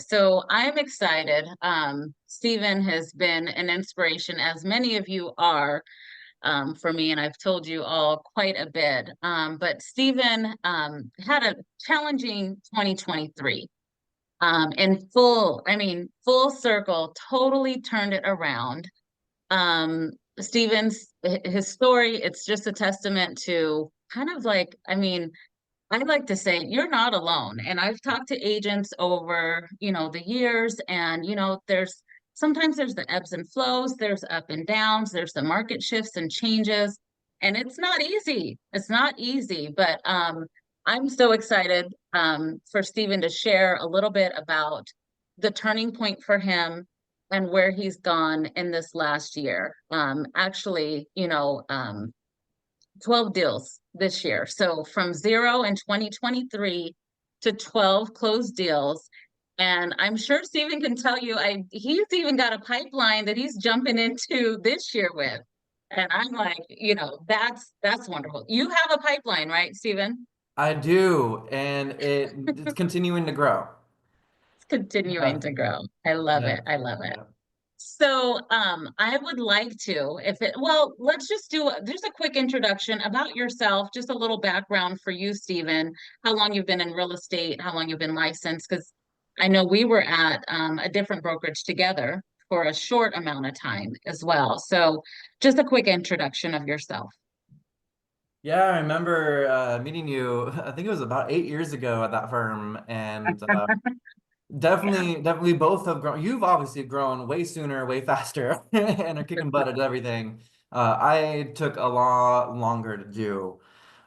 So I'm excited. Stephen has been an inspiration, as many of you are, for me, and I've told you all quite a bit. But Stephen had a challenging 2023. In full, I mean, full circle, totally turned it around. Um, his story, it's just a testament to kind of like, I mean, I'd like to say you're not alone. And I've talked to agents over, the years, and sometimes there's the ebbs and flows, there's up and downs, there's the market shifts and changes, and it's not easy. It's not easy, but I'm so excited for Stephen to share a little bit about the turning point for him and where he's gone in this last year. Actually, 12 deals this year. So from zero in 2023 to 12 closed deals. And I'm sure Stephen can tell you, he's even got a pipeline that he's jumping into this year with. And I'm like, that's wonderful. You have a pipeline, right, Stephen? I do, and it's continuing to grow. It's continuing Uh, to grow. I love yeah, it. I love it. yeah. So, I would like to, let's just do just a quick introduction about yourself, just a little background for you, Stephen, how long you've been in real estate, how long you've been licensed, because I know we were at a different brokerage together for a short amount of time as well. So, just a quick introduction of yourself. Yeah, I remember meeting you. I think it was about 8 years ago at that firm, and Yeah. definitely both have grown. You've obviously grown way sooner, way faster, and are kicking butt at everything. I took a lot longer to do.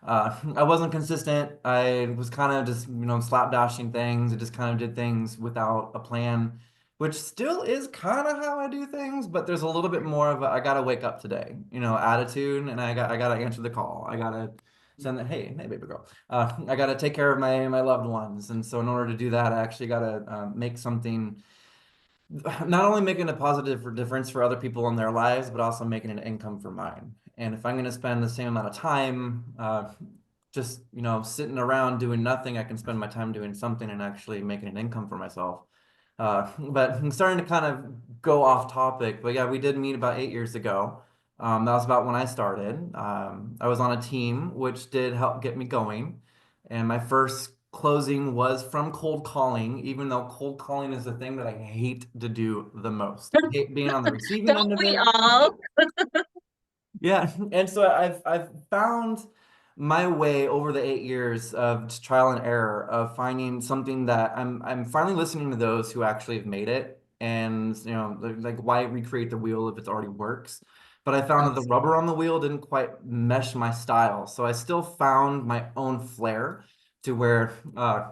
I wasn't consistent. I was kind of just, slapdashing things. I just kind of did things without a plan, which still is kind of how I do things, but there's a little bit more of a, I gotta wake up today, attitude, and I gotta answer the call. I gotta send the, hey, baby girl. I gotta take care of my loved ones, and so in order to do that, I actually gotta make something, not only making a positive difference for other people in their lives, but also making an income for mine. And if I'm going to spend the same amount of time just, sitting around doing nothing, I can spend my time doing something and actually making an income for myself. But I'm starting to kind of go off topic. But yeah, we did meet about 8 years ago. That was about when I started. I was on a team, which did help get me going. And my first closing was from cold calling, even though cold calling is the thing that I hate to do the most. I hate being on the receiving Don't end of we it. all? Yeah, and so I've found my way over the 8 years of just trial and error of finding something that I'm finally listening to those who actually have made it, and like, why recreate the wheel if it already works? But I found that the rubber on the wheel didn't quite mesh my style, so I still found my own flair to where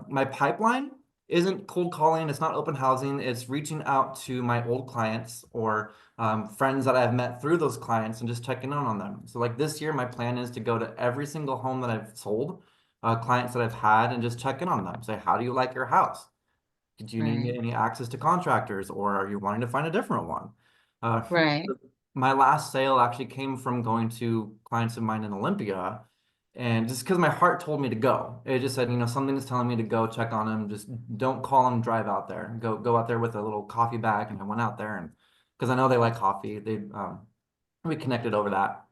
my pipeline isn't cold calling, it's not open housing, it's reaching out to my old clients or friends that I've met through those clients and just checking in on them. So like this year, my plan is to go to every single home that I've sold, clients that I've had, and just check in on them. Say, how do you like your house? Did you need Right, any access to contractors, or are you wanting to find a different one? Uh, right. my last sale actually came from going to clients of mine in Olympia, and just because my heart told me to go, it just said, something is telling me to go check on him. Just don't call him, drive out there. Go out there with a little coffee bag. And I went out there, and because I know they like coffee, we connected over that.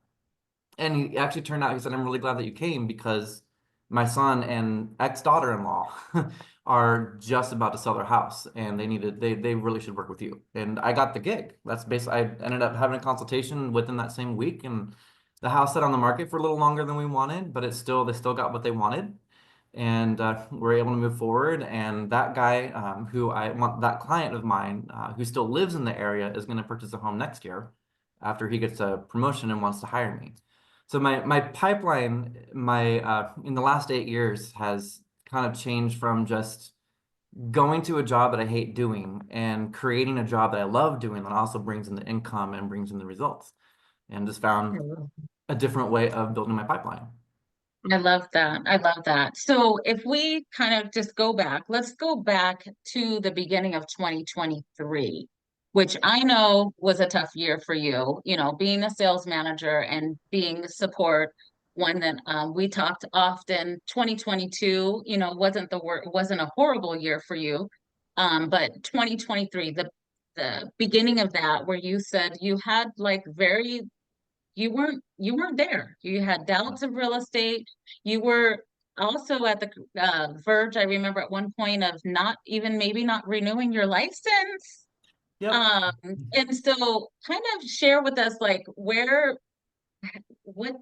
And he actually turned out, he said, I'm really glad that you came because my son and ex-daughter-in-law are just about to sell their house and they really should work with you. And I got the gig. That's basically, I ended up having a consultation within that same week, and the house sat on the market for a little longer than we wanted, but they still got what they wanted. And we're able to move forward. And that guy, who I want, that client of mine, who still lives in the area, is going to purchase a home next year after he gets a promotion and wants to hire me. So my pipeline, my in the last 8 years has kind of changed from just going to a job that I hate doing and creating a job that I love doing that also brings in the income and brings in the results, and just found a different way of building my pipeline. I love that. I love that. So if we kind of just go back, let's go back to the beginning of 2023, which I know was a tough year for you, being a sales manager and being support. One that we talked often, 2022, wasn't a horrible year for you. But 2023, the beginning of that, where you said you had like very you weren't there. You had doubts of real estate. You were also at the verge, I remember at one point, of not even maybe not renewing your license. Yep. Um, and so kind of share with us like what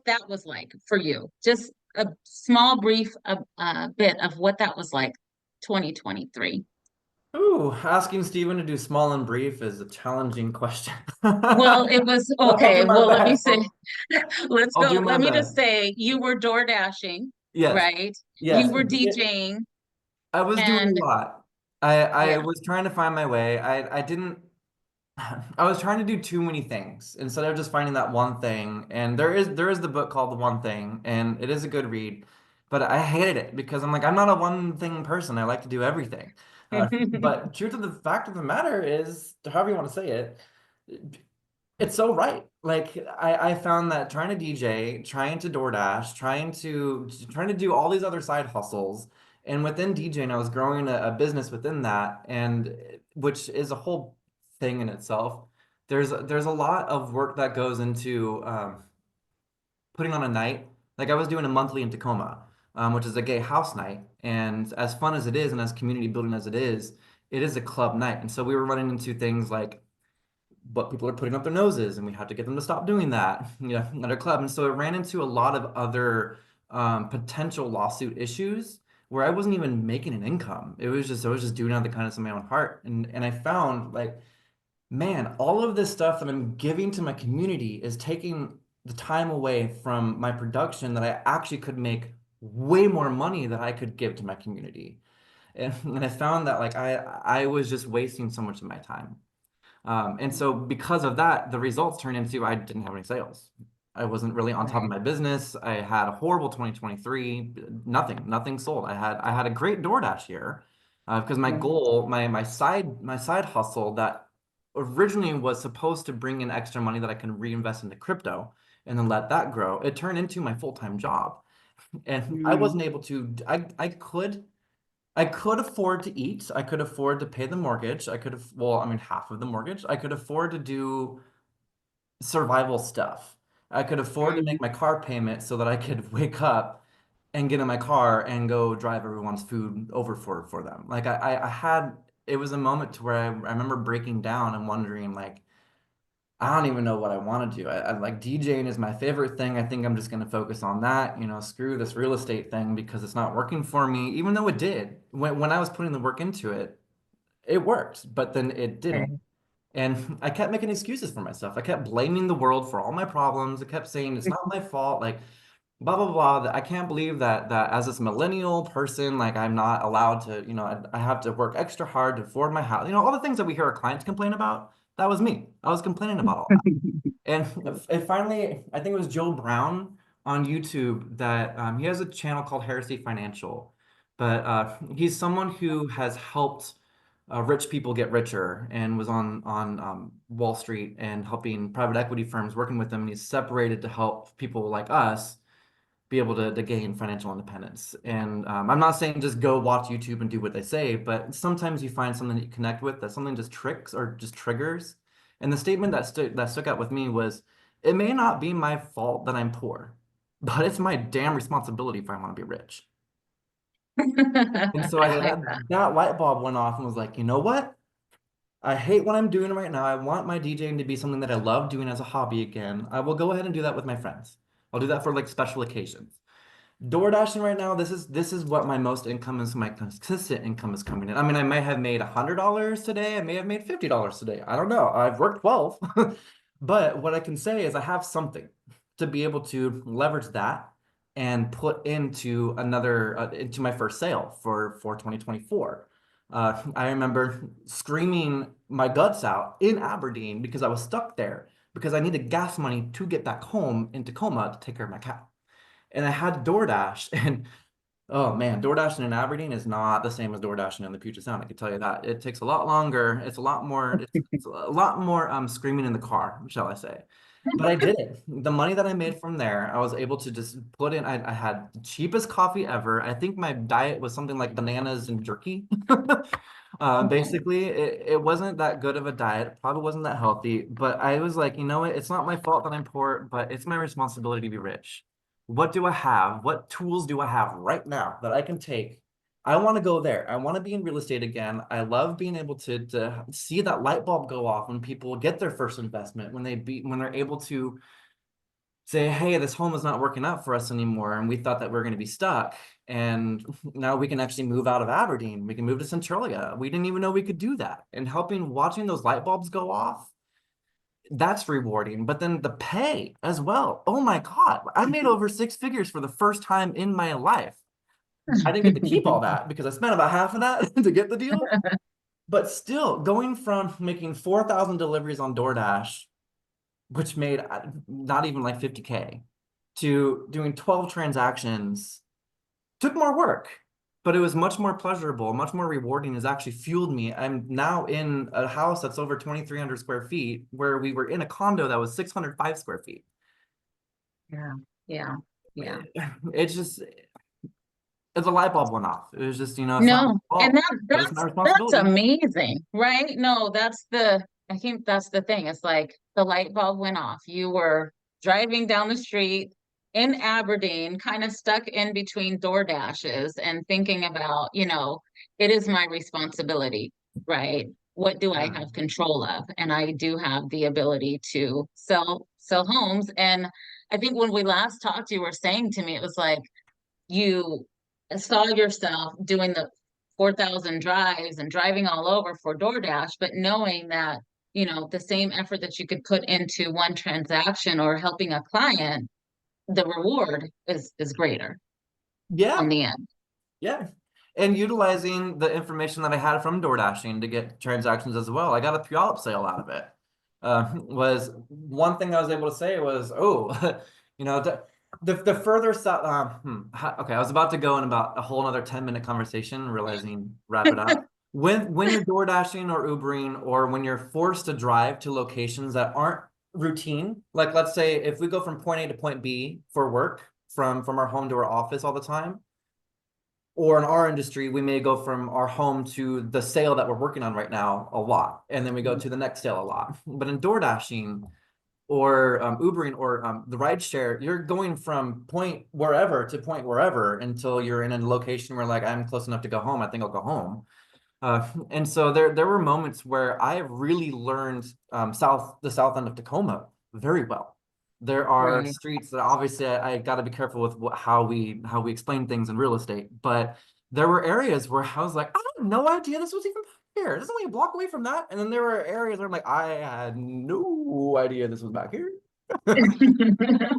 that was like for you. Just a small brief bit of what that was like 2023. Ooh, asking Stephen to do small and brief is a challenging question. Well, it was I'll do okay. my Well, let me best. say, let's I'll go. do my Let me just best. say, you were door dashing, Yes. right? You Yes. were DJing, I was doing a and lot. I yeah. was trying to find my way. I didn't I was trying to do too many things instead of just finding that one thing. And there is the book called The One Thing, and it is a good read. But I hated it because I'm like, I'm not a one thing person. I like to do everything. But truth of the fact of the matter is, however you want to say it, it's so right. Like I found that trying to DJ, trying to DoorDash, trying to do all these other side hustles, and within DJing, I was growing a business within that, and which is a whole thing in itself. There's a lot of work that goes into putting on a night. Like I was doing a monthly in Tacoma, which is a gay house night, and as fun as it is, and as community building as it is a club night, and so we were running into things like but people are putting up their noses and we have to get them to stop doing that, at our club. And so it ran into a lot of other potential lawsuit issues where I wasn't even making an income. I was just doing it out of the kindness of my own heart. And I found like, man, all of this stuff that I'm giving to my community is taking the time away from my production that I actually could make way more money that I could give to my community. And I found that like I was just wasting so much of my time. And so because of that, the results turned into I didn't have any sales. I wasn't really on top of Right. my business. I had a horrible 2023. Nothing sold. I had a great DoorDash year because my Mhm. goal, my side hustle that originally was supposed to bring in extra money that I can reinvest into crypto and then let that grow. It turned into my full-time job. And I Mm. wasn't able to, I could afford to eat. I could afford to pay the mortgage. Well, I mean, half of the mortgage. I could afford to do survival stuff. I could afford to Mm. make my car payment so that I could wake up and get in my car and go drive everyone's food over for them. Like I had, it was a moment to where I remember breaking down and wondering like, I don't even know what I want to do. I like DJing is my favorite thing. I think I'm just going to focus on that. Screw this real estate thing because it's not working for me, even though it did. When I was putting the work into it, it worked, but then it didn't. Right. And I kept making excuses for myself. I kept blaming the world for all my problems. I kept saying it's not my fault. Like blah blah blah. I can't believe that as this millennial person, like I'm not allowed to, I have to work extra hard to afford my house. All the things that we hear our clients complain about. That was me. I was complaining about all that. And it finally, I think it was Joe Brown on YouTube that he has a channel called Heresy Financial, but he's someone who has helped rich people get richer and was on Wall Street and helping private equity firms working with them. And he's separated to help people like us be able to gain financial independence. And I'm not saying just go watch YouTube and do what they say, but sometimes you find something that you connect with that something just tricks or just triggers. And the statement that stuck out with me was, "It may not be my fault that I'm poor, but it's my damn responsibility if I want to be rich." And so I like that light bulb went off and was like, you know what? I hate what I'm doing right now. I want my DJing to be something that I love doing as a hobby again. I will go ahead and do that with my friends. I'll do that for like special occasions. Door dashing right now, this is what my most income is, my consistent income is coming in. I mean, I may have made $100 today, I may have made $50 today. I don't know. I've worked 12. But what I can say is I have something to be able to leverage that and put into my first sale for 2024. I remember screaming my guts out in Aberdeen because I was stuck there because I needed gas money to get back home in Tacoma to take care of my cat, and I had DoorDash. And oh man, DoorDashing in Aberdeen is not the same as DoorDashing in the Puget Sound. I can tell you that. It takes a lot longer. It's a lot more screaming in the car, shall I say. But I did it. The money that I made from there, I was able to just put in. I had the cheapest coffee ever. I think my diet was something like bananas and jerky. Basically, it wasn't that good of a diet, probably wasn't that healthy, but I was like, you know what? It's not my fault that I'm poor, but it's my responsibility to be rich. What do I have? What tools do I have right now that I can take? I want to go there. I want to be in real estate again. I love being able to see that light bulb go off when people get their first investment, when they're able to say, hey, this home is not working out for us anymore, and we thought that we are going to be stuck. And now we can actually move out of Aberdeen. We can move to Centralia. We didn't even know we could do that. And watching those light bulbs go off, that's rewarding. But then the pay as well. Oh my God. I made over 6 figures for the first time in my life. I didn't get to keep all that because I spent about half of that to get the deal. But still, going from making 4,000 deliveries on DoorDash, which made not even like 50K, to doing 12 transactions, took more work, but it was much more pleasurable, much more rewarding. Has actually fueled me. I'm now in a house that's over 2,300 square feet, where we were in a condo that was 605 square feet. Yeah, yeah, yeah. It's just, it's a light bulb went off. It was just, it's not my No, and fault, but it's my that's responsibility. amazing, right? No, I think that's the thing. It's like the light bulb went off. You were driving down the street in Aberdeen, kind of stuck in between door dashes and thinking about, it is my responsibility, right? What do I Yeah. have control of? And I do have the ability to sell homes. And I think when we last talked, you were saying to me, it was like you saw yourself doing the 4,000 drives and driving all over for DoorDash, but knowing that, the same effort that you could put into one transaction or helping a client, the reward is greater in Yeah. the end. Yeah. And utilizing the information that I had from DoorDashing to get transactions as well. I got a Puyallup sale out of it. Was one thing I was able to say was, oh, the further south, okay, I was about to go in about a whole another 10-minute conversation, realizing wrap it up. When you're DoorDashing or Ubering, or when you're forced to drive to locations that aren't routine, like let's say if we go from point A to point B for work, from our home to our office all the time, or in our industry, we may go from our home to the sale that we're working on right now a lot, and then we go to the next sale a lot. But in DoorDashing or Ubering or the rideshare, you're going from point wherever to point wherever until you're in a location where, like, I'm close enough to go home. I think I'll go home. And so there were moments where I have really learned the south end of Tacoma very well. There are Right. streets that obviously I got to be careful with how we explain things in real estate, but there were areas where I was like, I had no idea this was even back here. This is only a block away from that. And then there were areas where I'm like, I had no idea this was back here.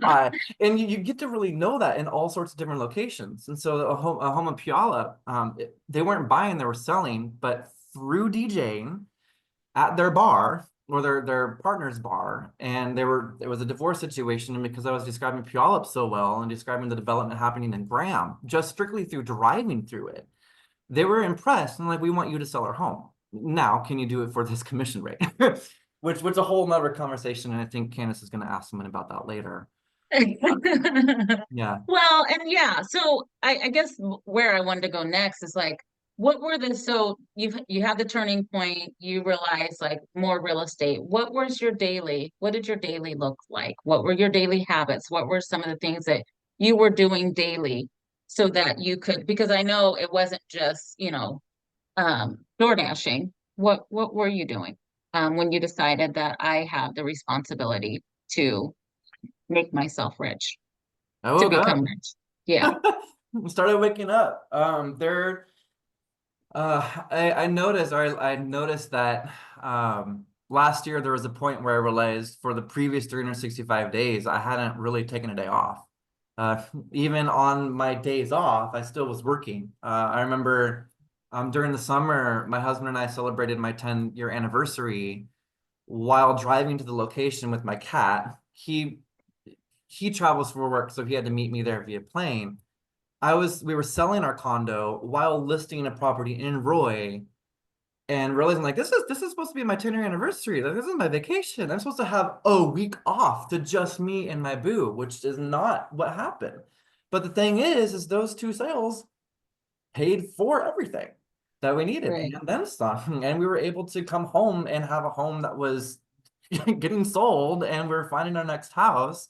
Uh, and you get to really know that in all sorts of different locations. And so a home in Puyallup, they weren't buying, they were selling, but through DJing at their bar or their partner's bar. And it was a divorce situation. And because I was describing Puyallup so well and describing the development happening in Graham, just strictly through driving through it, they were impressed and like, we want you to sell our home. Now, can you do it for this commission rate? Which a whole nother conversation. And I think Candice is going to ask someone about that later. Yeah. Well, and yeah, so I guess where I wanted to go next is like, what were so you had the turning point, you realized like more real estate. What did your daily look like? What were your daily habits? What were some of the things that you were doing daily so that you could, because I know it wasn't just, door dashing. What were you doing when you decided that I have the responsibility to make myself rich? I To woke become up. rich. Yeah. Started waking up. I noticed that last year there was a point where I realized for the previous 365 days I hadn't really taken a day off. Uh, Even on my days off, I still was working. I remember during the summer, my husband and I celebrated my 10-year anniversary while driving to the location with my cat. He travels for work, so he had to meet me there via plane. We were selling our condo while listing a property in Roy and realizing like this is supposed to be my 10-year anniversary. Like, this is my vacation. I'm supposed to have a week off to just me and my boo, which is not what happened. But the thing is those two sales paid for everything. that we needed Right. and then some. And we were able to come home and have a home that was getting sold and we are finding our next house.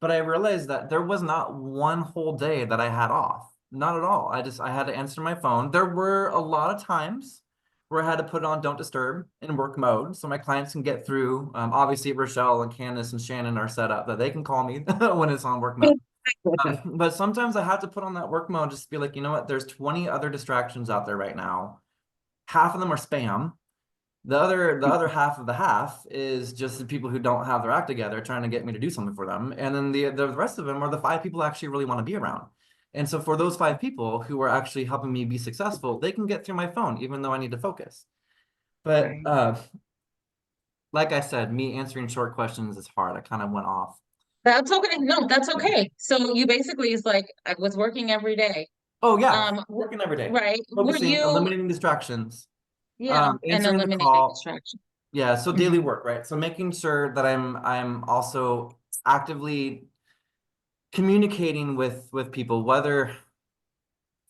But I realized that there was not one whole day that I had off. Not at all. I had to answer my phone. There were a lot of times where I had to put on don't disturb in work mode so my clients can get through. Obviously, Rochelle and Candice and Shannon are set up that they can call me when it's on work mode. But sometimes I have to put on that work mode just to be like, you know what, there's 20 other distractions out there right now. Half of them are spam. The other half of the half is just the people who don't have their act together trying to get me to do something for them. And then the rest of them are the 5 people I actually really want to be around. And so for those 5 people who are actually helping me be successful, they can get through my phone, even though I need to focus. But Right. like I said, me answering short questions is hard. I kind of went off. That's okay. No, that's okay. So you basically is like I was working every day. Oh yeah, Um, working every day, right. Were focusing, you, eliminating distractions, yeah, and answering the eliminating call. distraction. Yeah, so daily Hmm. work, right? So making sure that I'm also actively communicating with people, whether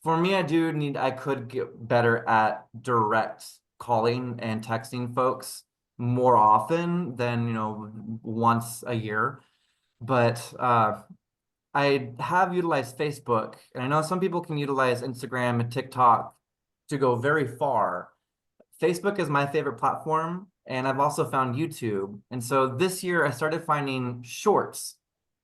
for me I could get better at direct calling and texting folks more often than, once a year. But I have utilized Facebook, and I know some people can utilize Instagram and TikTok to go very far. Facebook is my favorite platform, and I've also found YouTube. And so this year I started finding shorts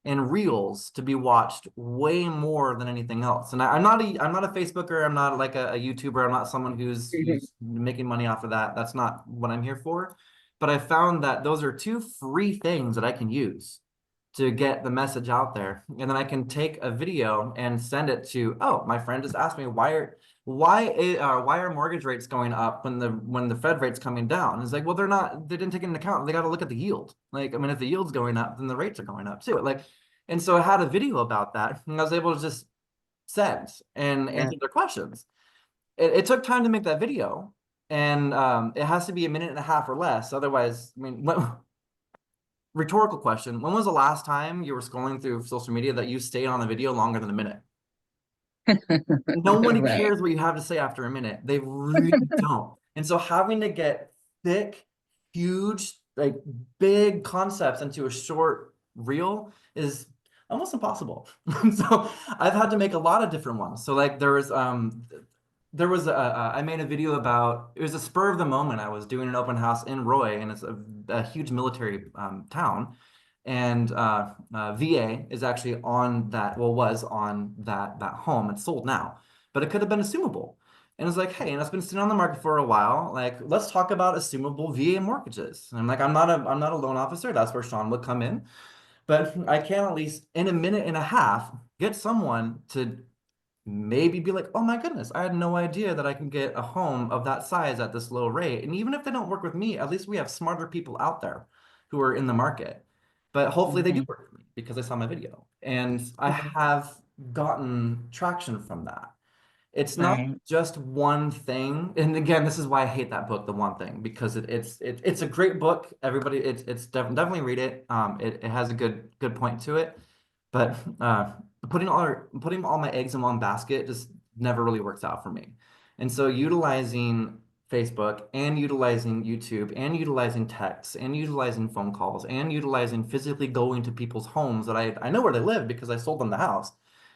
and reels to be watched way more than anything else. And I'm not a Facebooker, I'm not like a YouTuber, I'm not someone who's making money off of that. That's not what I'm here for. But I found that those are two free things that I can use to get the message out there. And then I can take a video and send it to, oh, my friend just asked me why are mortgage rates going up when the Fed rate's coming down? It's like, well, they didn't take it into account. They got to look at the yield. Like, I mean, if the yield's going up, then the rates are going up too. Like, and so I had a video about that, and I was able to just send and Yeah. answer their questions. It took time to make that video, and it has to be a minute and a half or less. Otherwise, I mean, rhetorical question: when was the last time you were scrolling through social media that you stayed on a video longer than a minute? Nobody Right. cares what you have to say after a minute. They really don't. And so having to get thick, huge, like big concepts into a short reel is almost impossible. So I've had to make a lot of different ones. So like I made a video about, it was a spur of the moment. I was doing an open house in Roy, and it's a huge military town. And VA is actually on that, well, was on that home. It's sold now, but it could have been assumable. And it's like, hey, and it's been sitting on the market for a while. Like, let's talk about assumable VA mortgages. And I'm like, I'm not a loan officer. That's where Sean would come in. But I can at least in a minute and a half get someone to maybe be like, oh my goodness, I had no idea that I can get a home of that size at this low rate. And even if they don't work with me, at least we have smarter people out there who are in the market. But hopefully they do Hmm. work with me because they saw my video. And I Right. have gotten traction from that. It's not Right. just one thing. And again, this is why I hate that book, The One Thing, because it's a great book. Everybody, definitely read it. It has a good point to it. But putting all my eggs in one basket just never really works out for me. And so utilizing Facebook and utilizing YouTube and utilizing texts and utilizing phone calls and utilizing physically going to people's homes that I know where they live because I sold them the house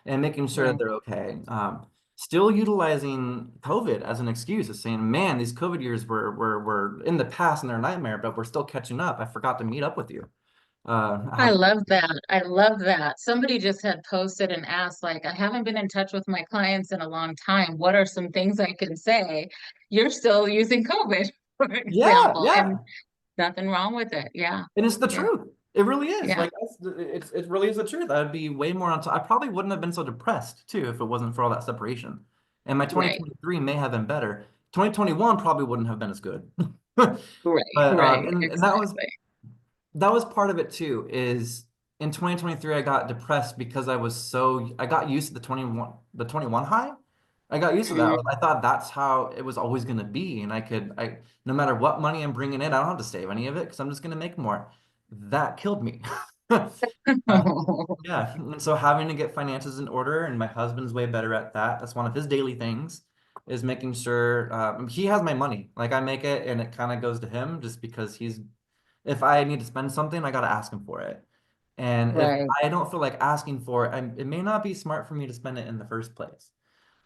and making sure that Right. they're okay. Still utilizing COVID as an excuse of saying, man, these COVID years were in the past and they're a nightmare, but we're still catching up. I forgot to meet up with you. I How love that. I love that. Somebody just had posted and asked, like, I haven't been in touch with my clients in a long time. What are some things I can say? You're still using COVID, for Yeah, example, and yeah. nothing wrong with it. Yeah. And it's the Yeah. truth. It really is. Yeah. Like it really is the truth. I'd be way more on top. I probably wouldn't have been so depressed too if it wasn't for all that separation. And my Right. 2023 may have been better. 2021 probably wouldn't have been as good. Right. But Right. and Exactly. that was part of it too, is in 2023 I got depressed because I got used to the 21 high. I got used to that. Mhm. I thought that's how it was always going to be, and I no matter what money I'm bringing in, I don't have to save any of it because I'm just going to make more. That killed me. Yeah, and so having to get finances in order, and my husband's way better at that. That's one of his daily things, is making sure he has my money. Like I make it and it kind of goes to him just because if I need to spend something, I got to ask him for it. And if Right. I don't feel like asking for it, it may not be smart for me to spend it in the first place.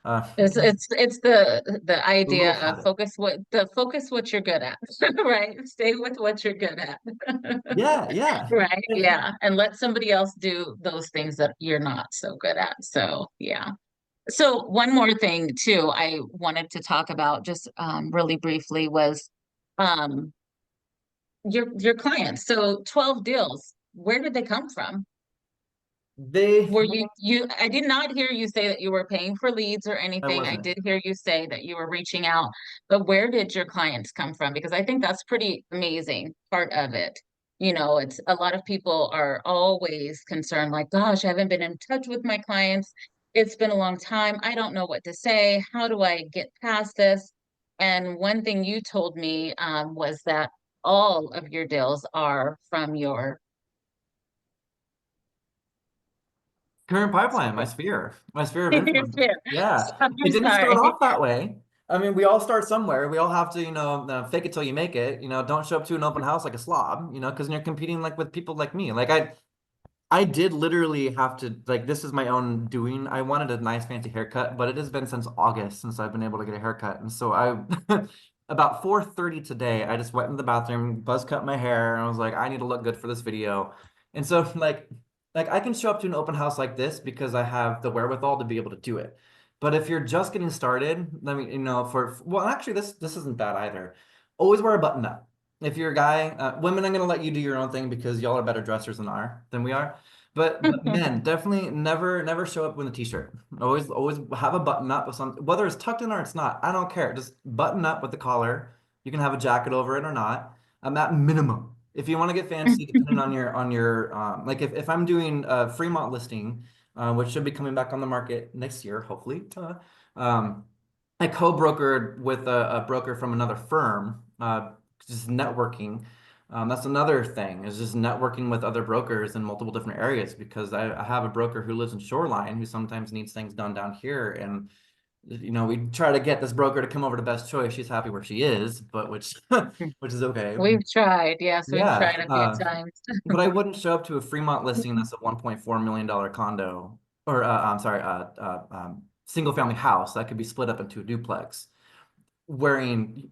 Uh, It's the a little idea of habit. focus what you're good at, right? Stay with what you're good at. Yeah, yeah. Right. Yeah. And let somebody else do those things that you're not so good at. So yeah. So one more thing too, I wanted to talk about just really briefly was um your clients. So 12 deals, where did they come from? They, Were you I did not hear you say that you were paying for leads or I anything. I wasn't. did hear you say that you were reaching out, but where did your clients come from? Because I think that's pretty amazing part of it. You know, it's a lot of people are always concerned, like, gosh, I haven't been in touch with my clients. It's been a long time. I don't know what to say. How do I get past this? And one thing you told me was that all of your deals are from your Current pipeline, my sphere of your influence. fair. Yeah, it I'm didn't start sorry. off that way. I mean, we all start somewhere. We all have to, fake it till you make it. Don't show up to an open house like a slob, because you're competing like with people like me. Like I did literally have to, like, this is my own doing. I wanted a nice fancy haircut, but it has been since August since I've been able to get a haircut. And so about 4:30 today, I just went in the bathroom, buzz cut my hair, and I was like, I need to look good for this video. And so like I can show up to an open house like this because I have the wherewithal to be able to do it. But if you're just getting started, I mean, well, actually, this isn't bad either. Always wear a button up. If you're a guy, women, I'm gonna let you do your own thing because y'all are better dressers than we are. But men, definitely never show up with a t-shirt. Always have a button up with some, whether it's tucked in or it's not. I don't care. Just button up with the collar. You can have a jacket over it or not. At minimum. If you want to get fancy, depending on your like if I'm doing a Fremont listing, which should be coming back on the market next year, hopefully. Um, I co-brokered with a broker from another firm, just networking. That's another thing is just networking with other brokers in multiple different areas because I have a broker who lives in Shoreline who sometimes needs things done down here. And, we try to get this broker to come over to Best Choice. She's happy where she is, but which, which is okay. We've tried. Yes, we've Yeah. tried a few times. But I wouldn't show up to a Fremont listing that's a $1.4 million condo or, I'm sorry, single family house that could be split up into a duplex wearing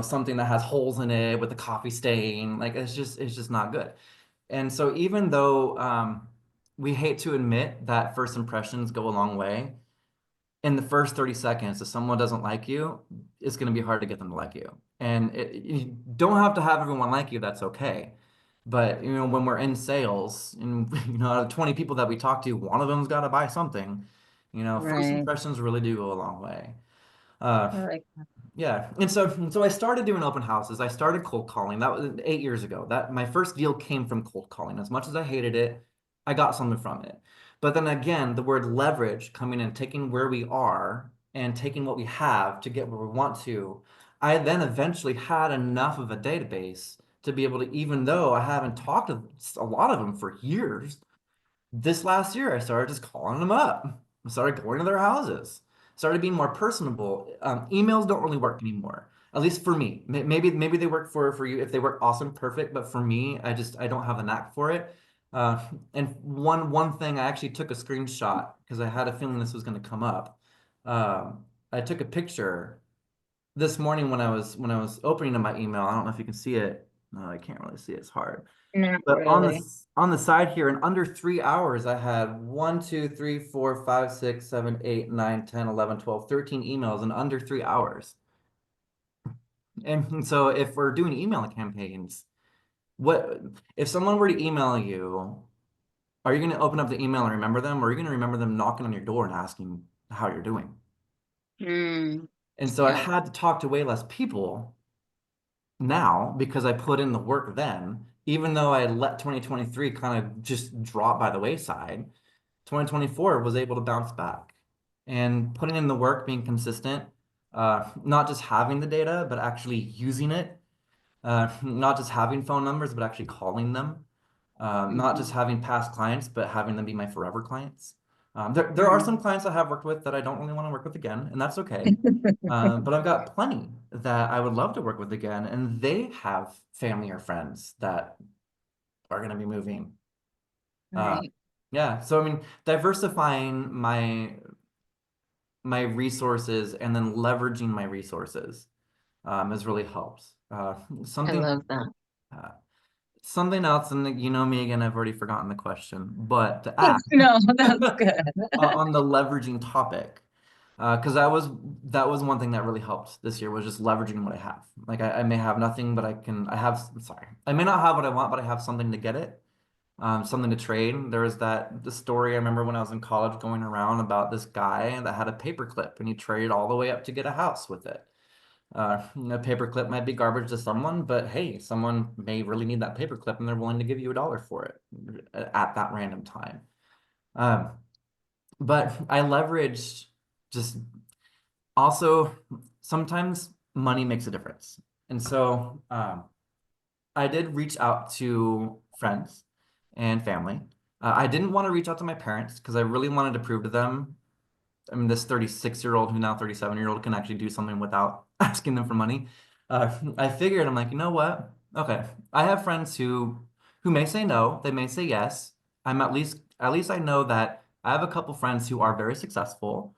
something that has holes in it with a coffee stain. Like it's just not good. And so even though we hate to admit that first impressions go a long way, in the first 30 seconds, if someone doesn't like you, it's going to be hard to get them to like you. And you don't have to have everyone like you, that's okay. But when we're in sales and out of 20 people that we talk to, one of them's got to buy something. First Right. impressions really do go a long way. Uh, I like yeah. And so I started doing open houses. I started cold calling. That was 8 years ago. That my first deal came from cold calling. As much as I hated it, I got something from it. But then again, the word leverage coming in, taking where we are and taking what we have to get where we want to, I then eventually had enough of a database to be able to, even though I haven't talked to a lot of them for years, this last year, I started just calling them up. I started going to their houses. Started being more personable. Emails don't really work anymore, at least for me. Maybe they work for you. If they work, awesome, perfect. But for me, I don't have the knack for it. Uh, and one thing, I actually took a screenshot because I had a feeling this was going to come up. I took a picture this morning when I was opening up my email. I don't know if you can see it. No, I can't really see it. It's hard. not But on really. the side here, in under 3 hours, I had 1, 2, 3, 4, 5, 6, 7, 8, 9, 10, 11, 12, 13 emails in under 3 hours. And so if we're doing email campaigns, what if someone were to email you, are you going to open up the email and remember them, or are you going to remember them knocking on your door and asking how you're doing? Mm, And so I yeah. had to talk to way less people now because I put in the work then, even though I let 2023 kind of just drop by the wayside. 2024 was able to bounce back and putting in the work, being consistent, not just having the data, but actually using it, not just having phone numbers, but actually calling them, not just Mhm. having past clients, but having them be my forever clients. There are some clients I have worked with that I don't really want to work with again, and that's okay. But I've got plenty that I would love to work with again, and they have family or friends that are going to be moving. Uh, Right. yeah, so I mean, diversifying my resources and then leveraging my resources has really helped. I Something love that. uh, something else, and you know me again, I've already forgotten the question, but to add No, that's good. on the leveraging topic, because that was one thing that really helped this year was just leveraging what I have. Like I may have nothing, but I have, sorry, I may not have what I want, but I have something to get it, something to trade. There was the story I remember when I was in college going around about this guy that had a paperclip and he traded all the way up to get a house with it. A paperclip might be garbage to someone, but hey, someone may really need that paperclip and they're willing to give you $1 for it at that random time. Um, but I leveraged just also sometimes money makes a difference. And so I did reach out to friends and family. I didn't want to reach out to my parents because I really wanted to prove to them. I mean, this 36-year-old who now 37-year-old can actually do something without asking them for money. I figured I'm like, you know what? Okay, I have friends who may say no, they may say yes. I'm at least I know that I have a couple friends who are very successful.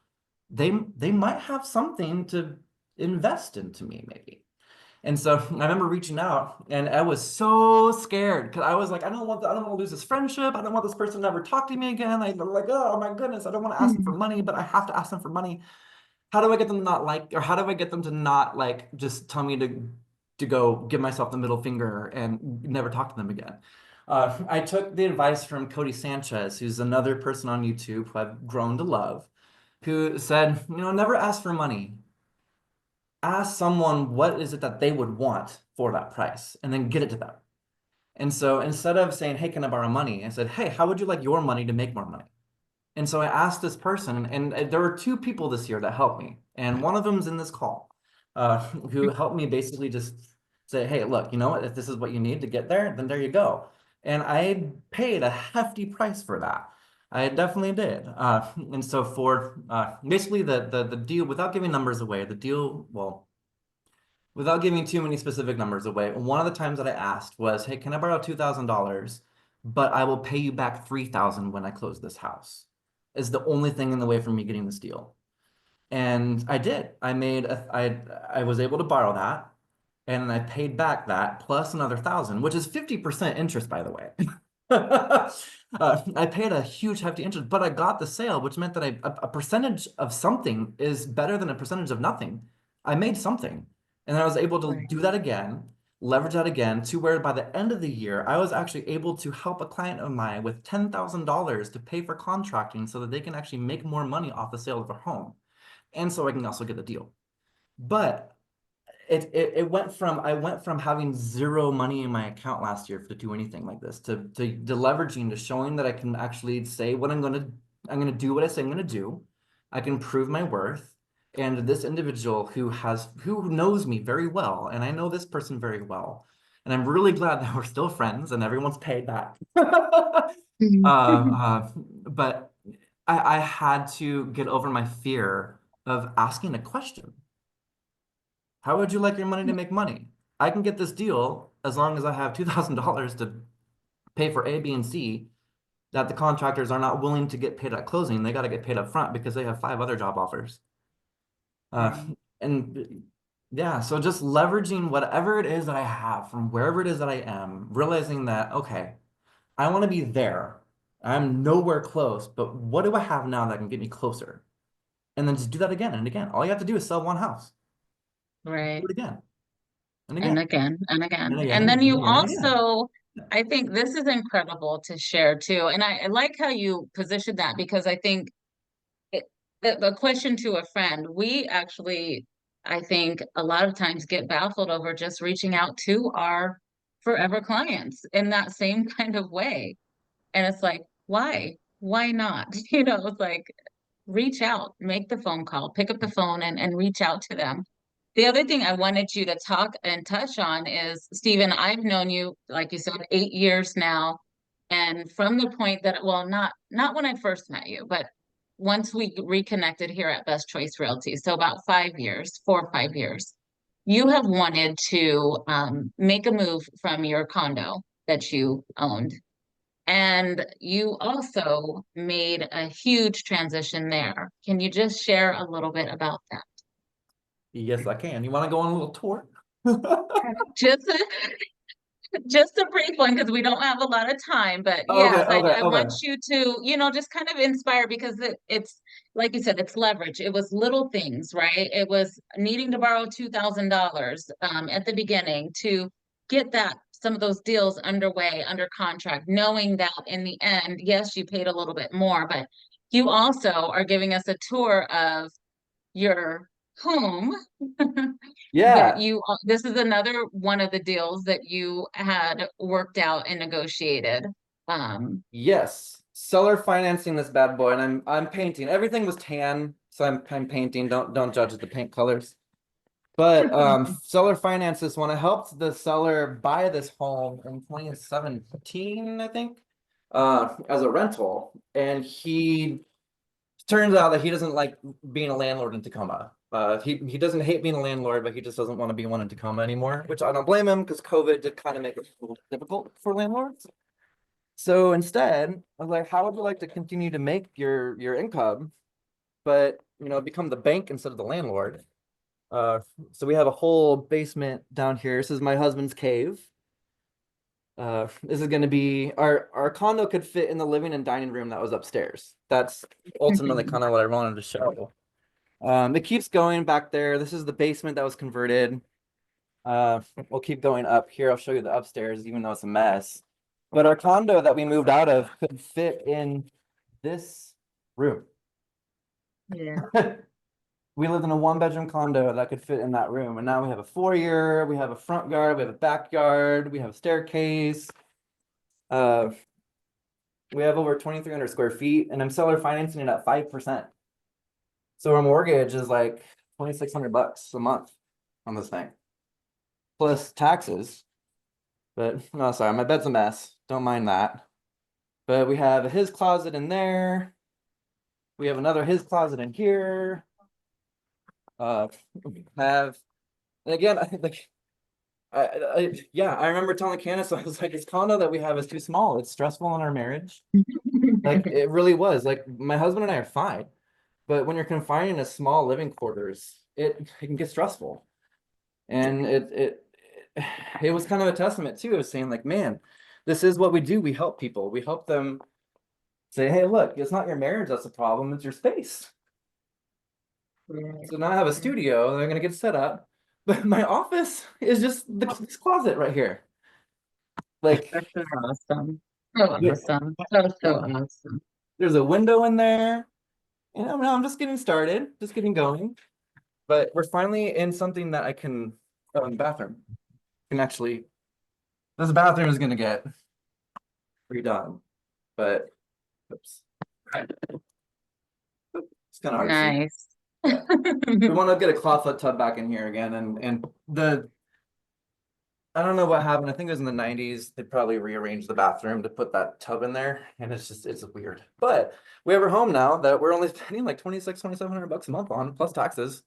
They might have something to invest into me, maybe. And so I remember reaching out and I was so scared because I was like, I don't want to lose this friendship. I don't want this person to ever talk to me again. I'm like, oh my goodness, I don't want to ask them for money, but I have to ask them for money. How do I get them to not like, or how do I get them to not like just tell me to go give myself the middle finger and never talk to them again? I took the advice from Cody Sanchez, who's another person on YouTube who I've grown to love, who said, you know, never ask for money, ask someone what is it that they would want for that price and then get it to them. And so instead of saying, hey, can I borrow money? I said, hey, how would you like your money to make more money? And so I asked this person, and there were two people this year that helped me. And one of them's in this call, who helped me basically just say, hey, look, you know what? If this is what you need to get there, then there you go. And I paid a hefty price for that. I definitely did. And so for basically the deal, without giving numbers away, the deal, well, without giving too many specific numbers away, one of the times that I asked was, hey, can I borrow $2,000, but I will pay you back 3,000 when I close this house? Is the only thing in the way for me getting this deal. And I did. I was able to borrow that and I paid back that plus another 1,000, which is 50% interest, by the way. I paid a huge hefty interest, but I got the sale, which meant that a percentage of something is better than a percentage of nothing. I made something, and I was able to Right. do that again, leverage that again to where by the end of the year, I was actually able to help a client of mine with $10,000 to pay for contracting so that they can actually make more money off the sale of their home. And so I can also get the deal. But it went from I went from having zero money in my account last year to do anything like this to leveraging to showing that I can actually say what I'm gonna do what I say I'm gonna do. I can prove my worth. And this individual who knows me very well, and I know this person very well, and I'm really glad that we're still friends and everyone's paid back. But I had to get over my fear of asking a question. How would you like your money to make money? I can get this deal as long as I have $2,000 to pay for A, B, and C that the contractors are not willing to get paid at closing. They got to get paid up front because they have 5 other job offers. Uh, Right. and yeah, so just leveraging whatever it is that I have from wherever it is that I am, realizing that, okay, I want to be there. I'm nowhere close, but what do I have now that can get me closer? And then just do that again and again. All you have to do is sell one house. Do Right. it again and And again again and and again. again And and then again and you again and again. also, I think this is incredible to share too. And I like how you position that because I think it, the question to a friend, we actually, I think a lot of times get baffled over just reaching out to our forever clients in that same kind of way. And it's like, why? Why not? It's like reach out, make the phone call, pick up the phone and reach out to them. The other thing I wanted you to talk and touch on is, Stephen, I've known you, like you said, 8 years now. And from the point that, well, not when I first met you, but once we reconnected here at Best Choice Realty, so about 5 years, 4 or 5 years, you have wanted to make a move from your condo that you owned. And you also made a huge transition there. Can you just share a little bit about that? Yes, I can. You want to go on a little tour? Just just a brief one because we don't have a lot of time, but Okay, yes, okay, I want okay. you to, just kind of inspire because it's like you said, it's leverage. It was little things, right? It was needing to borrow $2,000 at the beginning to get that some of those deals underway, under contract, knowing that in the end, yes, you paid a little bit more, but you also are giving us a tour of your home that Yeah, this is another one of the deals that you had worked out and negotiated. Um, yes. Seller financing this bad boy, and I'm painting. Everything was tan, so I'm painting. Don't judge the paint colors. But seller finance this one. I helped the seller buy this home in 2017, I think, as a rental. And he turns out that he doesn't like being a landlord in Tacoma. He doesn't hate being a landlord, but he just doesn't want to be one in Tacoma anymore, which I don't blame him because COVID did kind of make it a little difficult for landlords. So instead, I was like, how would you like to continue to make your income, but become the bank instead of the landlord? Uh, so we have a whole basement down here. This is my husband's cave. This is going to be our condo could fit in the living and dining room that was upstairs. That's ultimately kind of what I wanted to show. It keeps going back there. This is the basement that was converted. Uh, we'll keep going up here. I'll show you the upstairs, even though it's a mess. But our condo that we moved out of could fit in this room. yeah. We lived in a one-bedroom condo that could fit in that room. And now we have a foyer, we have a front yard, we have a backyard, we have a staircase. Uh, we have over 2,300 square feet, and I'm seller financing it at 5%. So our mortgage is like 2,600 bucks a month on this thing, plus taxes. But no, sorry, my bed's a mess. Don't mind that. But we have his closet in there. We have another his closet in here. We have, and again, yeah, I remember telling Candice, I was like, this condo that we have is too small. It's stressful in our marriage. Like it really was. Like my husband and I are fine, but when you're confined in a small living quarters, it can get stressful. And it was kind of a testament too. It was saying like, man, this is what we do. We help people. We help them say, hey, look, it's not your marriage that's the problem, it's your space. So now I have a studio that I'm gonna get set up, but my office is just this closet right here. Like That's so awesome. So yeah, awesome. So awesome. there's a window in there. No, I'm just getting started, just getting going. But we're finally in something that I can, bathroom. Can actually, this bathroom is gonna get redone, but oops. It's kind of hard to see. Nice. Yeah. We want to get a clawfoot tub back in here again, and the I don't know what happened. I think it was in the 90s. They probably rearranged the bathroom to put that tub in there, and it's weird. But we have our home now that we're only spending like 2,700 bucks a month on, plus taxes,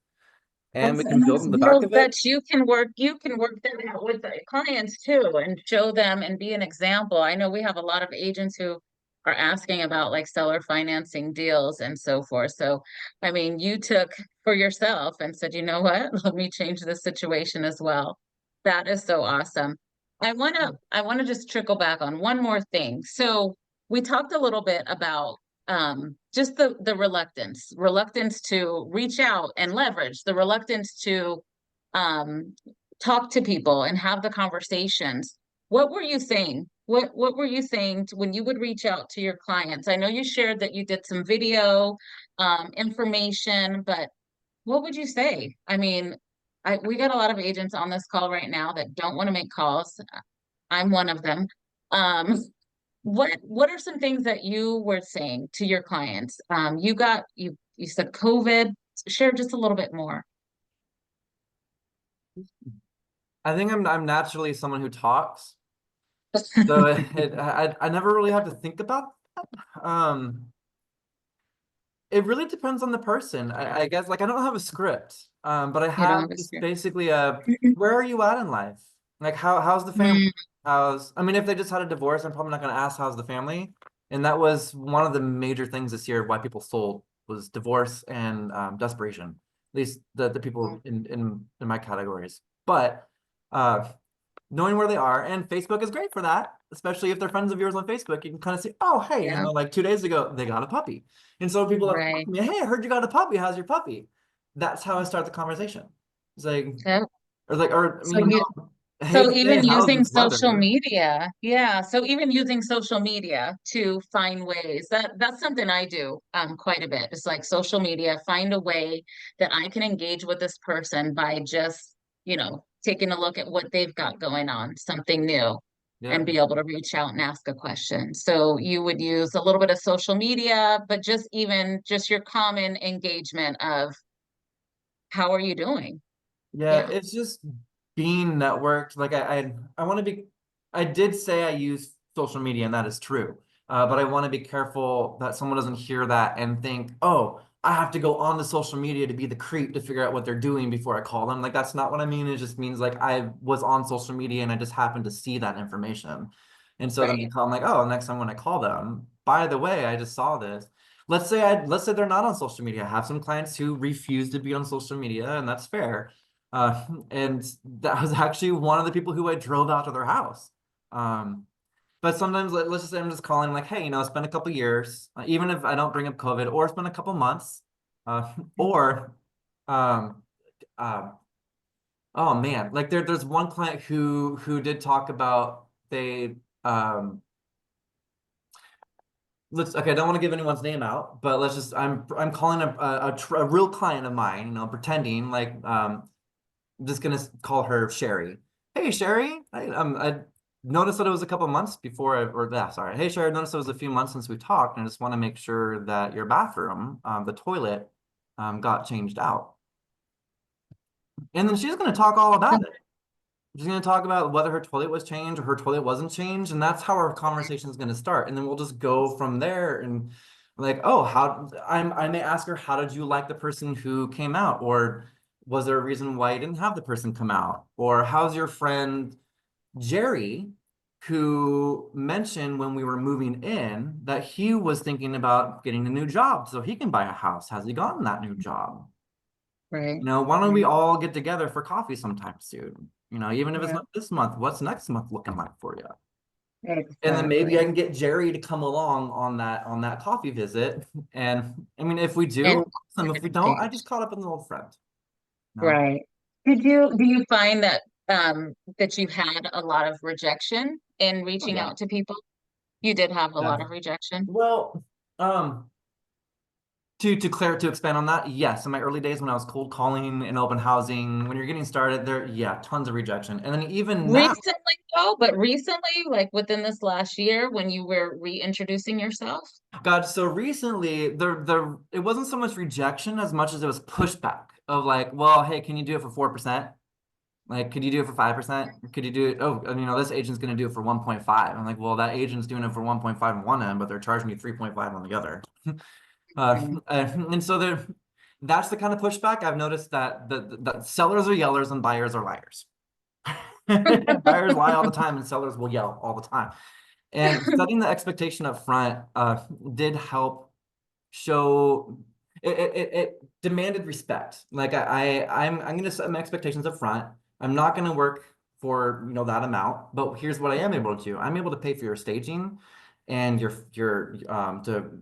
and we can And build that's in the back deals of it. that you can work that out with the clients too and show them and be an example. I know we have a lot of agents who are asking about like seller financing deals and so forth. So, I mean, you took for yourself and said, you know what, let me change the situation as well. That is so awesome. I wanna just trickle back on one more thing. So we talked a little bit about just the reluctance to reach out and leverage, the reluctance to um talk to people and have the conversations. What were you saying? What were you saying when you would reach out to your clients? I know you shared that you did some video information, but what would you say? I mean, we got a lot of agents on this call right now that don't want to make calls. I'm one of them. Um, what are some things that you were saying to your clients? You said COVID. Share just a little bit more. I think I'm naturally someone who talks, so I never really have to think about that. It really depends on the person. I guess like I don't have a script, but I You don't have have a just script. basically a where are you at in life? Like how's the family? Mm, I mean, if they just had a divorce, I'm probably not going to ask how's the family. And that was one of the major things this year why people sold was divorce and desperation. At least the people in my categories. But uh, knowing where they are, and Facebook is great for that, especially if they're friends of yours on Facebook. You can kind of see, oh, hey, yeah, like 2 days ago, they got a puppy. And so people have come right. to me, hey, I heard you got a puppy. How's your puppy? That's how I start the conversation. It's like, So, or I so mean, you I hate So to say even how's using this social weather. media, yeah. So even using social media to find ways that's something I do quite a bit. It's like social media, find a way that I can engage with this person by just, taking a look at what they've got going on, something new, Yeah. and be able to reach out and ask a question. So you would use a little bit of social media, but just even just your common engagement of how are you doing? Yeah, Yeah, it's just being networked. Like I want to be. I did say I use social media, and that is true. But I want to be careful that someone doesn't hear that and think, "Oh, I have to go on to social media to be the creep to figure out what they're doing before I call them." Like that's not what I mean. It just means like I was on social media and I just happened to see that information, and so then I right, call. I'm like, "Oh, next time when I call them, by the way, I just saw this." Let's say they're not on social media. I have some clients who refuse to be on social media, and that's fair. And that was actually one of the people who I drove out to their house. Um, but sometimes let's just say I'm just calling like, hey, it's been a couple years, even if I don't bring up COVID, or it's been a couple months, or um, uh, oh man, like there's one client who did talk about they let's okay, I don't want to give anyone's name out, but let's just I'm calling a real client of mine, pretending like I'm just gonna call her Sherry. Hey Sherry, I noticed that it was a couple months before or yeah, sorry. Hey Sherry, I noticed it was a few months since we talked, and I just want to make sure that your bathroom, the toilet, got changed out. And then she's gonna talk all about it. She's gonna talk about whether her toilet was changed or her toilet wasn't changed, and that's how our conversation is gonna start. And then we'll just go from there and like, oh, I may ask her, how did you like the person who came out? Or was there a reason why you didn't have the person come out? Or how's your friend Jerry, who mentioned when we were moving in that he was thinking about getting a new job so he can buy a house? Has he gotten that new job? right, Why don't we right. all get together for coffee sometime soon? Even if it's Yeah, not this month, what's next month looking like for you? And then maybe I exactly. can get Jerry to come along on that coffee visit. And I mean, if we And do, awesome. If we don't, I just engage. caught up with an old friend. No? Right. Do you find that you had a lot of rejection in Oh reaching yeah. out to people? You did have a Yeah. lot of rejection. Well, um, to expand on that, yes, in my early days when I was cold calling and open housing, when you're getting started, yeah, tons of rejection. And then even now, Recently, though, but recently, like within this last year, when you were reintroducing yourself. God, so recently the it wasn't so much rejection as much as it was pushback of like, well, hey, can you do it for 4%? Like, could you do it for 5%? Could you do it? Oh, and this agent's gonna do it for 1.5. I'm like, well, that agent's doing it for 1.5 on one end, but they're charging you 3.5 on the other. Mm. And so that's the kind of pushback I've noticed that the sellers are yellers and buyers are liars. Buyers lie all the time and sellers will yell all the time. And setting the expectation up front did help show it demanded respect. Like I'm gonna set my expectations up front. I'm not gonna work for that amount, but here's what I am able to do. I'm able to pay for your staging and your to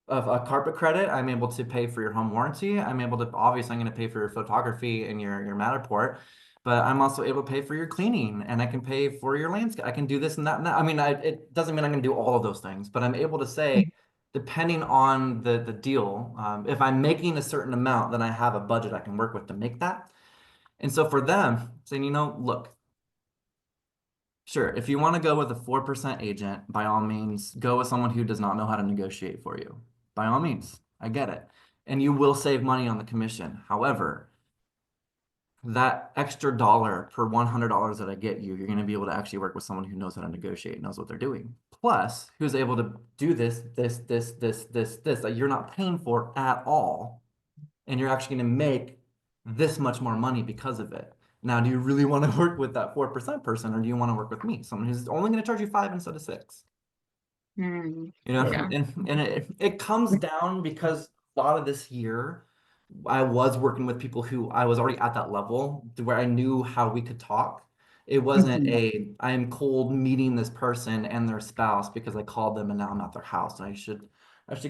of a carpet credit. I'm able to pay for your home warranty. I'm able to obviously I'm going to pay for your photography and your Matterport, but I'm also able to pay for your cleaning and I can pay for your landscape. I can do this and that and that. I mean, it doesn't mean I'm going to do all of those things, but I'm able to say, depending on the deal, if I'm making a certain amount, then I have a budget I can work with to make that. And so for them, saying, look, sure, if you want to go with a 4% agent, by all means, go with someone who does not know how to negotiate for you. By all means, I get it. And you will save money on the commission. However, that extra dollar per $100 that I get you, you're going to be able to actually work with someone who knows how to negotiate, knows what they're doing. Plus, who's able to do this that you're not paying for at all. And you're actually going to make this much more money because of it. Now, do you really want to work with that 4% person, or do you want to work with me, someone who's only going to charge you 5 instead of 6? Mm, You know, yeah. and it comes down because a lot of this year I was working with people who I was already at that level to where I knew how we could talk. It wasn't Mhm. a I'm cold meeting this person and their spouse because I called them and now I'm at their house. I should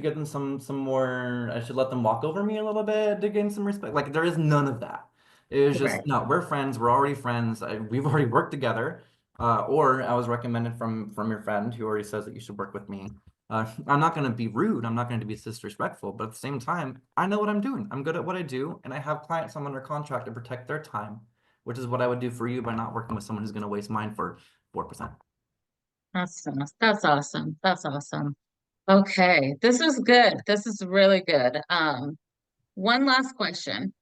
give them some more, I should let them walk over me a little bit to gain some respect. Like there is none of that. It was just Right. no, we're friends, we're already friends. We've already worked together. Or I was recommended from your friend who already says that you should work with me. I'm not going to be rude. I'm not going to be disrespectful, but at the same time, I know what I'm doing. I'm good at what I do, and I have clients I'm under contract to protect their time, which is what I would do for you by not working with someone who's going to waste mine for 4%. That's awesome. That's awesome. Okay, this is good. This is really good. One last question.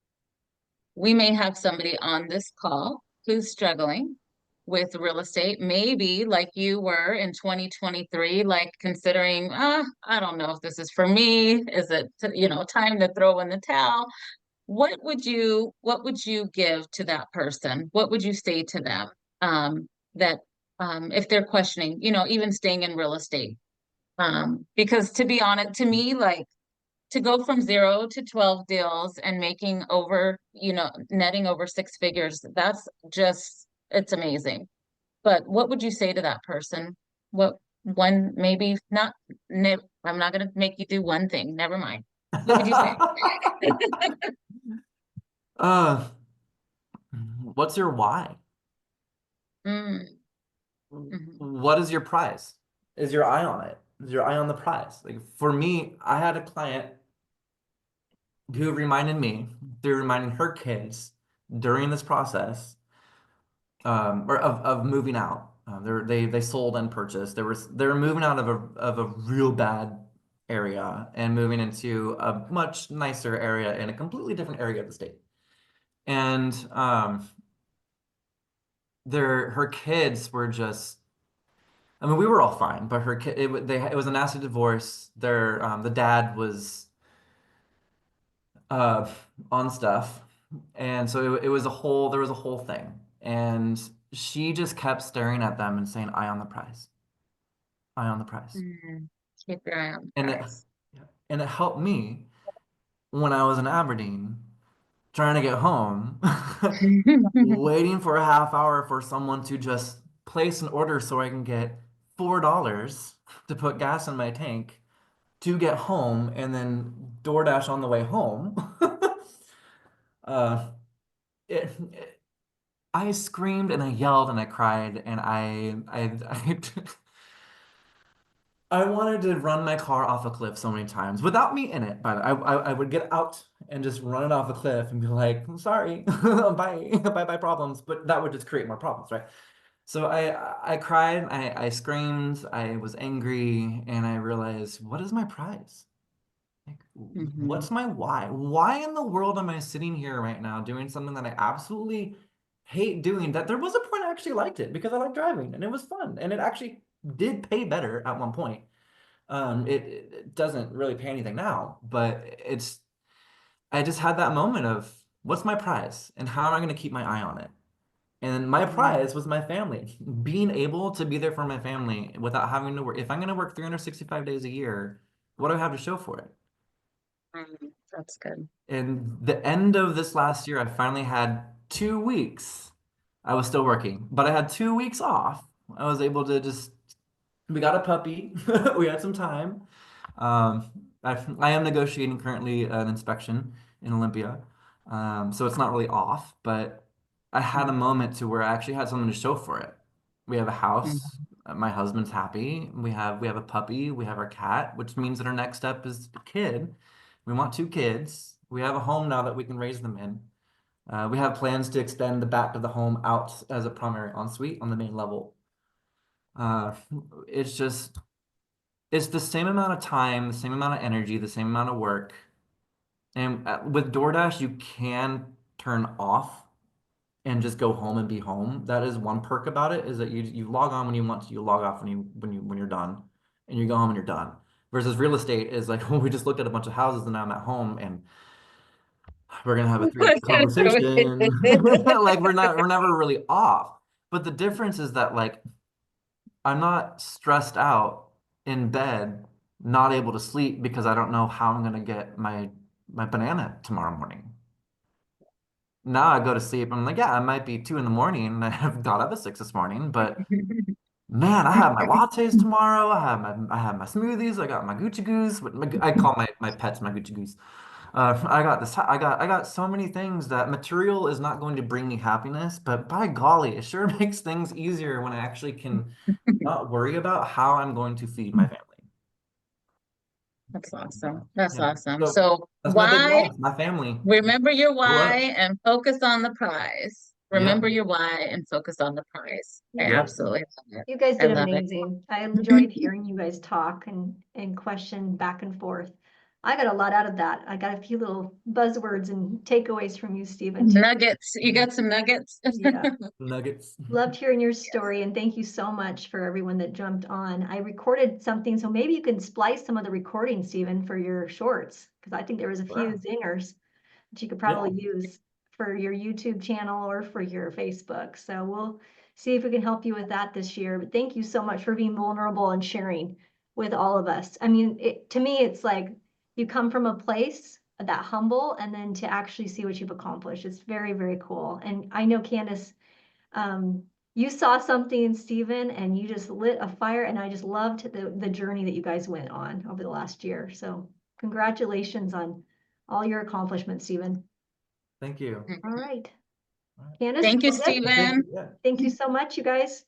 We may have somebody on this call who's struggling with real estate, maybe like you were in 2023, like considering, I don't know if this is for me. Is it, time to throw in the towel? What would you give to that person? What would you say to them that if they're questioning, even staying in real estate? Because to be honest, to me, like to go from 0 to 12 deals and making over, netting over 6 figures, that's just, it's amazing. But what would you say to that person? What one, maybe not, I'm not going to make you do one thing. Never mind. What would you say? uh, what's your why? Mm, mhm, What is your prize? Is your eye on it? Is your eye on the prize? Like for me, I had a client who reminded me through reminding her kids during this process or of moving out. They sold and purchased. They were moving out of a real bad area and moving into a much nicer area in a completely different area of the state. And her kids were just. I mean, we were all fine, but her kid it was a nasty divorce. The dad was uh, on stuff, and so it was a whole there was a whole thing, and she just kept staring at them and saying, "Eye on the prize." Eye on the prize. mm. Keep your eye on the And prize. it helped me when I was in Aberdeen trying to get home, waiting for a half hour for someone to just place an order so I can get $4 to put gas in my tank to get home and then DoorDash on the way home. uh, I screamed and I yelled and I cried and I wanted to run my car off a cliff so many times without me in it. But I would get out and just run it off a cliff and be like, "I'm sorry, bye, bye, bye, problems." But that would just create more problems, right? So I cried, I screamed, I was angry, and I realized, what is my prize? Like, Mhm, what's my why? Why in the world am I sitting here right now doing something that I absolutely hate doing? That there was a point I actually liked it because I like driving and it was fun and it actually did pay better at one point. It doesn't really pay anything now, but I just had that moment of what's my prize and how am I going to keep my eye on it? And my mhm, prize was my family, being able to be there for my family without having to work. If I'm going to work 365 days a year, what do I have to show for it? That's good. In the end of this last year, I finally had 2 weeks. I was still working, but I had 2 weeks off. I was able to just, we got a puppy. We had some time. Um, I am negotiating currently an inspection in Olympia. So it's not really off, but I had a Mhm, moment to where I actually had something to show for it. We have a house. mhm, My husband's happy. We have a puppy. We have our cat, which means that our next step is a kid. We want 2 kids. We have a home now that we can raise them in. We have plans to extend the back of the home out as a primary ensuite on the main level. Uh, it's just it's the same amount of time, the same amount of energy, the same amount of work. And with DoorDash, you can turn off. and just go home and be home. That is one perk about it, is that you log on when you want to, you log off when you're done, and you go home and you're done. Versus real estate is like, well, we just looked at a bunch of houses and now I'm at home and we're gonna have a 3 hour conversation. Like we're never really off. But the difference is that like I'm not stressed out in bed, not able to sleep because I don't know how I'm gonna get my banana tomorrow morning. Now I go to sleep. I'm like, yeah, it might be 2 in the morning. And I have got up at 6 this morning, but man, I have my lattes tomorrow. I have my smoothies. I got my Gucci Goose. I call my pets my Gucci Goose. I got this. I got so many things that material is not going to bring me happiness, but by golly, it sure makes things easier when I actually can not worry about how I'm going to feed my family. That's awesome. That's Yeah. awesome. So So that's my big why? goal. My family. Remember your Grow up. why and focus on the prize. Remember Yep. your why and focus on the prize. I Yeah. Yep. absolutely love it. You guys I did love it. amazing. I enjoyed hearing you guys talk and question back and forth. I got a lot out of that. I got a few little buzzwords and takeaways from you, Stephan, too. Nuggets. You got some nuggets? Yeah. Nuggets. Loved hearing your story, and thank you so much for everyone that jumped on. I recorded something, so maybe you can splice some of the recordings, Stephan, for your shorts, because I think there was a few Sure. zingers that you could Yeah. probably use for your YouTube channel or for your Facebook. So we'll see if we can help you with that this year. But thank you so much for being vulnerable and sharing with all of us. I mean, to me, it's like you come from a place that humble, and then to actually see what you've accomplished. It's very, very cool. And I know, Candice, you saw something in Stephan and you just lit a fire, and I just loved the journey that you guys went on over the last year. So congratulations on all your accomplishments, Stephan. Thank you. All right. All right. Candice, Thank you, we're good? Stephen. Yeah. Thank you so much, you guys.